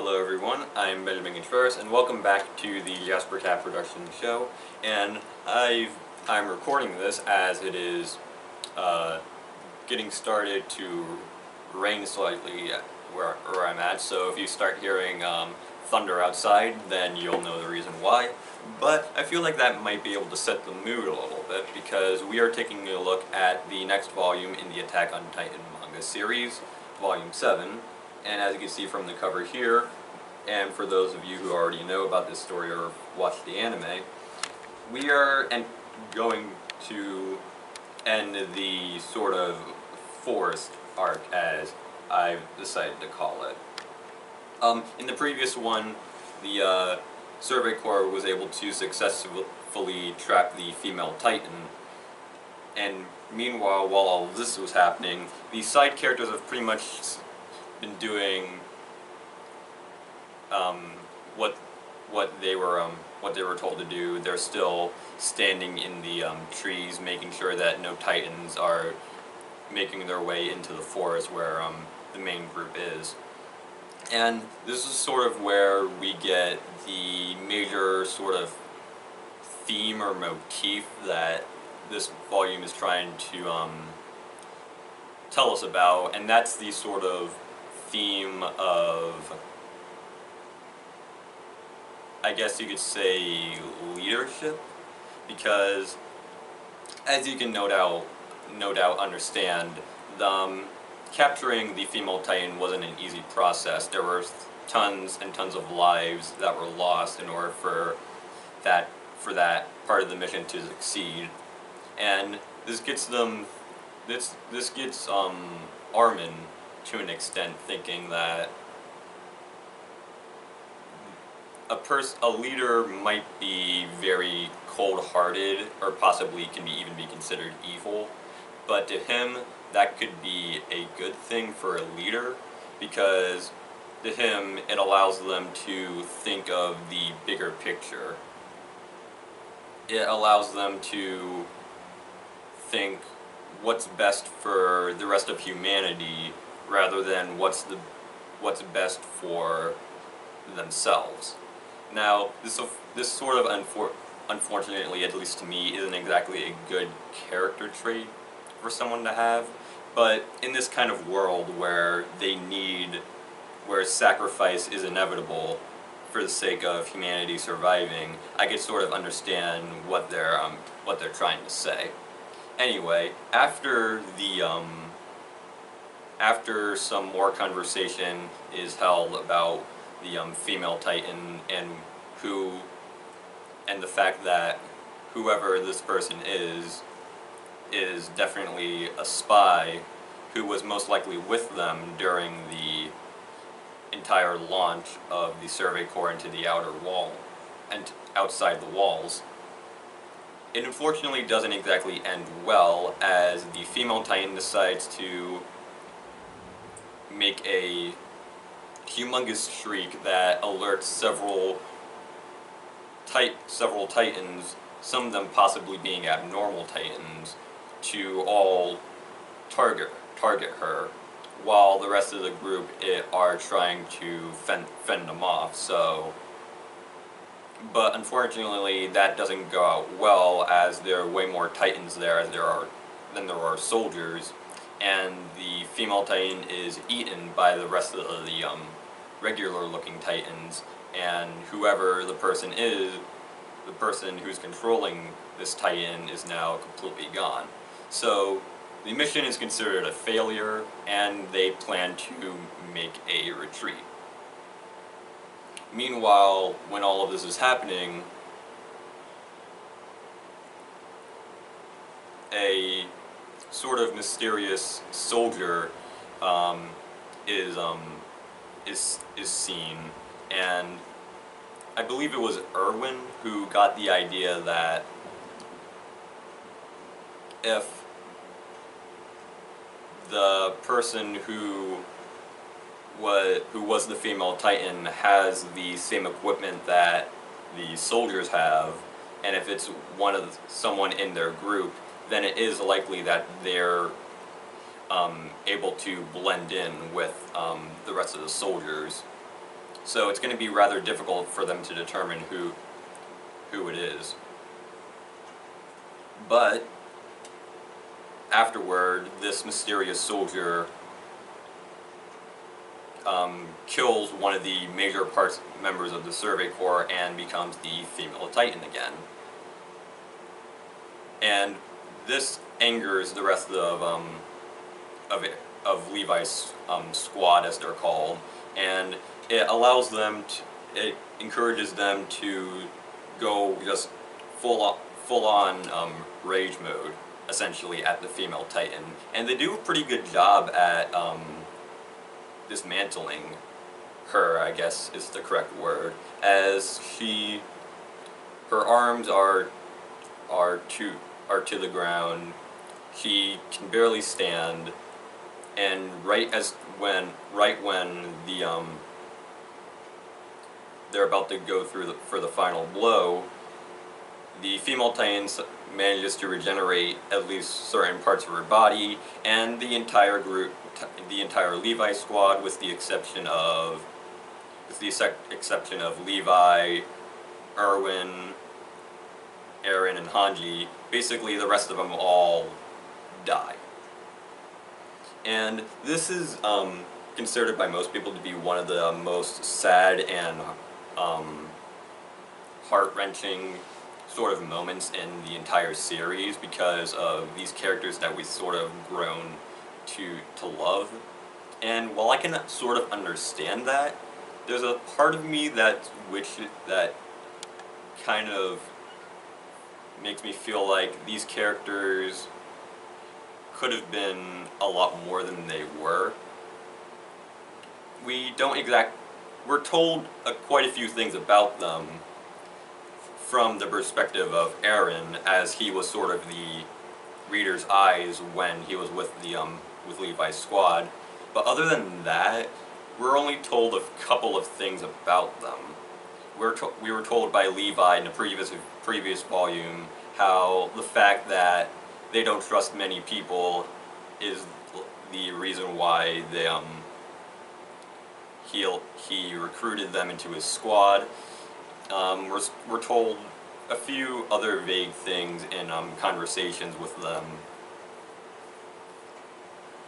Hello everyone, I'm Benjamin Contreras, and welcome back to the Jasper Cat Production Show. And I'm recording this as it is getting started to rain slightly where I'm at, so if you start hearing thunder outside, then you'll know the reason why. But I feel like that might be able to set the mood a little bit, because we are taking a look at the next volume in the Attack on Titan manga series, Volume 7. And as you can see from the cover here, and for those of you who already know about this story or watched the anime, we are going to end the sort of forest arc, as I've decided to call it. In the previous one, the Survey Corps was able to successfully trap the female Titan, and meanwhile, while all of this was happening, the side characters have pretty much been doing what they were told to do. They're still standing in the trees, making sure that no Titans are making their way into the forest where the main group is. And this is sort of where we get the major sort of theme or motif that this volume is trying to tell us about, and that's the sort of theme of, I guess you could say, leadership, because as you can no doubt understand, capturing the female Titan wasn't an easy process. There were tons and tons of lives that were lost in order for that part of the mission to succeed, and this gets Armin to an extent thinking that a leader might be very cold-hearted, or possibly can even be considered evil, but to him that could be a good thing for a leader, because to him it allows them to think of the bigger picture. It allows them to think what's best for the rest of humanity rather than what's best for themselves. Now, this sort of unfortunately, at least to me, isn't exactly a good character trait for someone to have, but in this kind of world where where sacrifice is inevitable for the sake of humanity surviving, I could sort of understand what they're trying to say. Anyway, after some more conversation is held about the female Titan and the fact that whoever this person is definitely a spy who was most likely with them during the entire launch of the Survey Corps into the outer wall and outside the walls. It unfortunately doesn't exactly end well, as the female Titan decides to make a humongous shriek that alerts several Titans, some of them possibly being abnormal Titans, to all target her, while the rest of the group are trying to fend them off. But unfortunately, that doesn't go out well, as there are way more Titans there than there are soldiers, and the female Titan is eaten by the rest of the regular-looking Titans, and whoever the person is, the person who's controlling this Titan is now completely gone. So the mission is considered a failure, and they plan to make a retreat. Meanwhile, when all of this is happening, a sort of mysterious soldier is seen, and I believe it was Erwin who got the idea that if the person who was the female Titan has the same equipment that the soldiers have, and if it's someone in their group, then it is likely that they're able to blend in with the rest of the soldiers. So it's going to be rather difficult for them to determine who it is. But afterward, this mysterious soldier kills one of the major members of the Survey Corps and becomes the female Titan again. And this angers the rest of Levi's squad, as they're called, and it allows them it encourages them to go just full on rage mode, essentially, at the female Titan, and they do a pretty good job at dismantling her, I guess is the correct word, as her arms are to the ground. She can barely stand, and right when they're about to go through for the final blow, the female Titan manages to regenerate at least certain parts of her body, and the entire group, the entire Levi squad, with the exception of Levi, Erwin, Eren, and Hanji, basically the rest of them all die. And this is considered by most people to be one of the most sad and heart-wrenching sort of moments in the entire series, because of these characters that we sort of grown to love. And while I can sort of understand that, there's a part of me that kind of makes me feel like these characters could have been a lot more than they were. We're told quite a few things about them from the perspective of Eren, as he was sort of the reader's eyes when he was with Levi's squad. But other than that, we're only told a couple of things about them. We were told by Levi in the previous volume how the fact that they don't trust many people is the reason why he recruited them into his squad. We're told a few other vague things in conversations with them.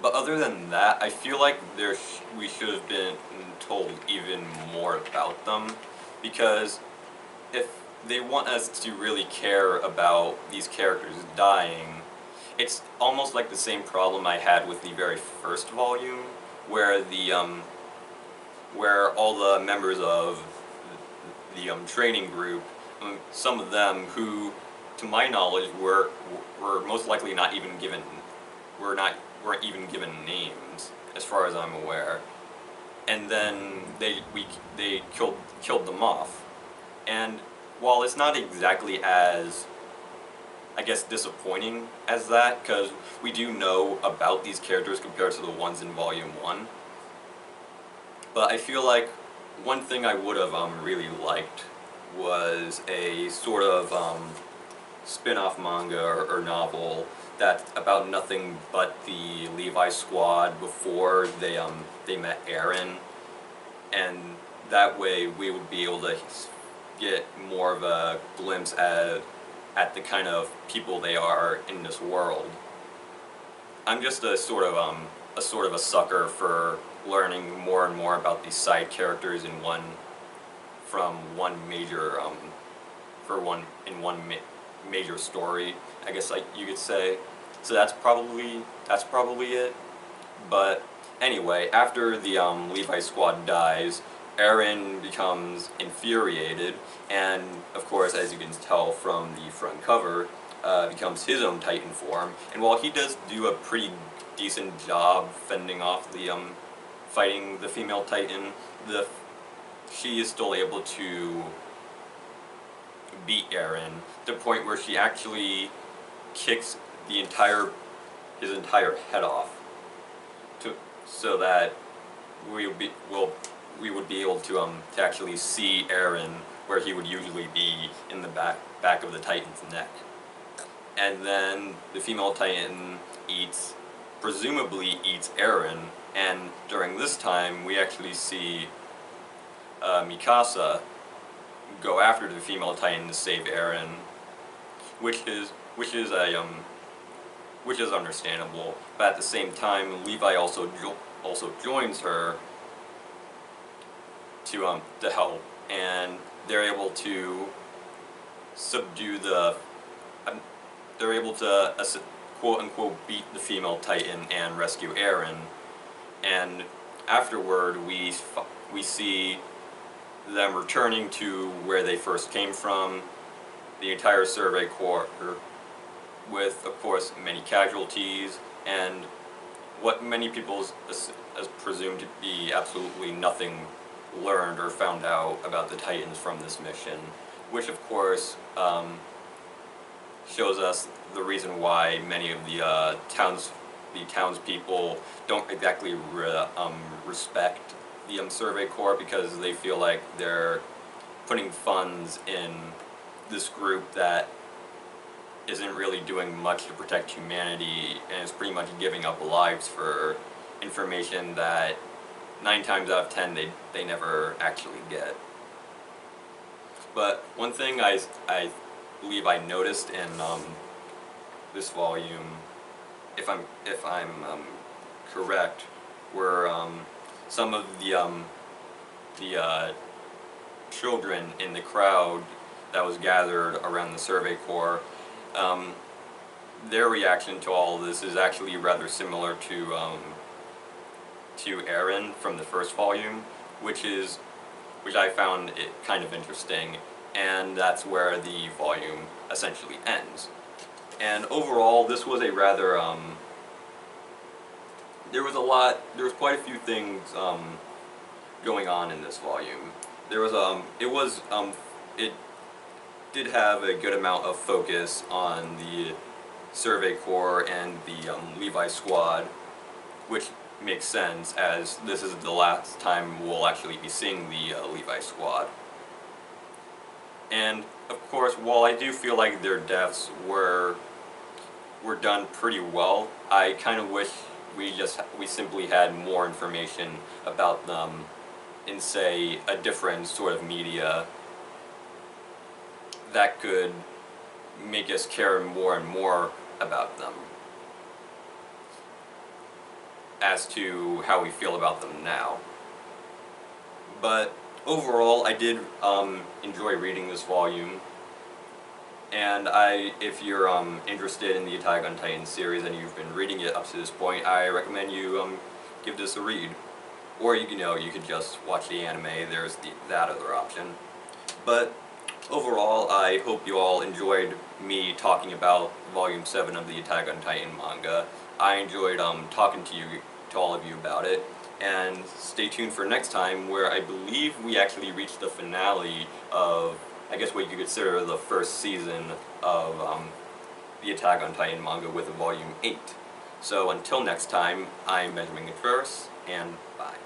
But other than that, I feel like we should have been told even more about them, because if they want us to really care about these characters dying, it's almost like the same problem I had with the very first volume, where where all the members of the training group, some of them who, to my knowledge, were most likely not even given weren't even given names, as far as I'm aware, and then they killed them off. And while it's not exactly as, I guess, disappointing as that, because we do know about these characters compared to the ones in Volume 1, but I feel like one thing I would have really liked was a sort of spin-off manga or novel that's about nothing but the Levi squad before they met Eren, and that way we would be able to get more of a glimpse at the kind of people they are in this world. I'm just a sort of a sucker for learning more and more about these side characters in one major story, I guess, like you could say. So that's probably it. But anyway, after the Levi squad dies, Eren becomes infuriated, and of course, as you can tell from the front cover, becomes his own Titan form. And while he does do a pretty decent job fending off fighting the female Titan, she is still able to beat Eren to the point where she actually kicks his entire head off, so that we would be able to actually see Eren where he would usually be, in the back of the Titan's neck. And then the female Titan presumably eats Eren, and during this time we actually see Mikasa go after the female Titan to save Eren, which is understandable. But at the same time, Levi also joins her to help, and they're able to subdue the. They're able to quote unquote beat the female Titan and rescue Eren, and afterward we see them returning to where they first came from, the entire Survey Corps, with, of course, many casualties, and what many people as presumed to be absolutely nothing learned or found out about the Titans from this mission, which, of course, shows us the reason why many of the townspeople don't exactly respect the Survey Corps, because they feel like they're putting funds in this group that isn't really doing much to protect humanity and is pretty much giving up lives for information that 9 times out of 10 they never actually get. But one thing I believe I noticed in this volume, if I'm correct, were some of the children in the crowd that was gathered around the Survey Corps. Their reaction to all of this is actually rather similar to Eren from the first volume, which I found it kind of interesting, and that's where the volume essentially ends. And overall, this was a rather there was quite a few things going on in this volume. There was it did have a good amount of focus on the Survey Corps and the Levi Squad, which makes sense, as this is the last time we'll actually be seeing the Levi Squad. And of course, while I do feel like their deaths were done pretty well, I kind of wish we simply had more information about them in, say, a different sort of media that could make us care more and more about them as to how we feel about them now. But overall, I did enjoy reading this volume, and if you're interested in the Attack on Titan series and you've been reading it up to this point, I recommend you give this a read. Or you could just watch the anime. There's that other option. But overall, I hope you all enjoyed me talking about Volume 7 of the Attack on Titan manga. I enjoyed talking to all of you about it, and stay tuned for next time, where I believe we actually reach the finale of, I guess what you could consider the first season of the Attack on Titan manga with Volume 8. So until next time, I'm Benjamin Contreras, and bye.